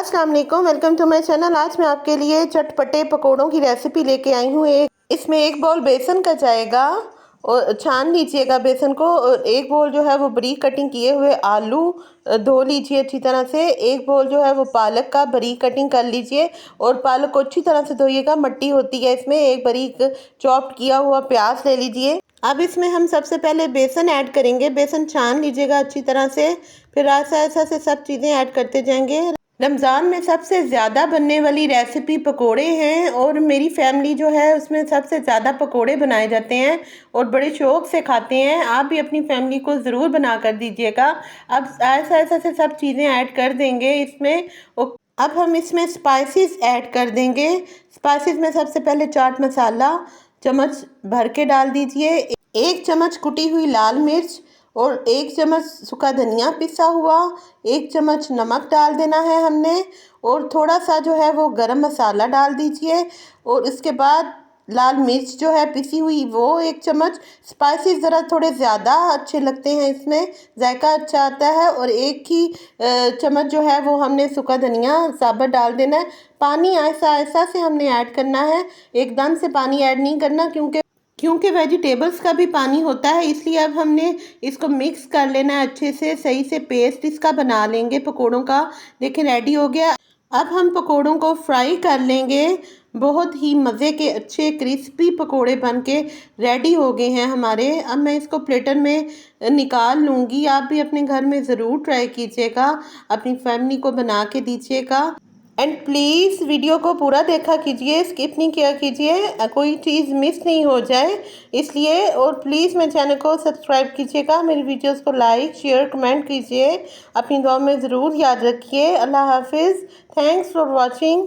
अस्सलाम वालेकुम, welcome to my channel. आज मैं आपके लिए चटपटे पकोड़ों की रेसिपी लेके आई हूँ। इसमें एक बाउल बेसन का जाएगा और छान लीजिएगा बेसन को। और एक बाउल जो है वो बारीक कटिंग किए हुए आलू धो लीजिए अच्छी तरह से। एक बाउल जो है वो पालक का बारीक कटिंग कर लीजिए और पालक को अच्छी तरह से धोइएगा, मट्टी होती है इसमें। एक बारीक चॉप्ड किया हुआ प्याज ले लीजिए। अब इसमें हम सबसे पहले बेसन ऐड करेंगे। बेसन छान लीजिएगा अच्छी तरह से, फिर ऐसा ऐसा से सब चीज़ें ऐड करते जाएंगे। रमज़ान में सबसे ज़्यादा बनने वाली रेसिपी पकोड़े हैं और मेरी फैमिली जो है उसमें सबसे ज़्यादा पकोड़े बनाए जाते हैं और बड़े शौक़ से खाते हैं। आप भी अपनी फैमिली को ज़रूर बना कर दीजिएगा। अब ऐसा ऐसा से सब चीज़ें ऐड कर देंगे इसमें। अब हम इसमें स्पाइसेस ऐड कर देंगे। स्पाइसेस में सबसे पहले चाट मसाला चम्मच भर के डाल दीजिए, 1 चम्मच कुटी हुई लाल मिर्च और 1 चम्मच सूखा धनिया पिसा हुआ, 1 चम्मच नमक डाल देना है हमने और थोड़ा सा जो है वो गरम मसाला डाल दीजिए। और इसके बाद लाल मिर्च जो है पिसी हुई वो 1 चम्मच। स्पाइसेस ज़रा थोड़े ज़्यादा अच्छे लगते हैं, इसमें जायका अच्छा आता है। और 1 ही चम्मच जो है वो हमने सूखा धनिया साबुत डाल देना है। पानी ऐसा ऐसा से हमने ऐड करना है, एकदम से पानी ऐड नहीं करना क्योंकि वेजिटेबल्स का भी पानी होता है, इसलिए अब हमने इसको मिक्स कर लेना है अच्छे से, सही से पेस्ट इसका बना लेंगे पकोड़ों का। देखिए रेडी हो गया। अब हम पकोड़ों को फ्राई कर लेंगे। बहुत ही मज़े के अच्छे क्रिस्पी पकोड़े बन के रेडी हो गए हैं हमारे। अब मैं इसको प्लेटर में निकाल लूँगी। आप भी अपने घर में ज़रूर ट्राई कीजिएगा, अपनी फैमिली को बना के दीजिएगा। एंड प्लीज़ वीडियो को पूरा देखा कीजिए, स्किप नहीं किया कीजिए, कोई चीज़ मिस नहीं हो जाए इसलिए। और प्लीज़ मेरे चैनल को सब्सक्राइब कीजिएगा, मेरी वीडियोस को लाइक शेयर कमेंट कीजिए, अपनी दुआ में ज़रूर याद रखिए। अल्लाह हाफिज़। Thanks for watching.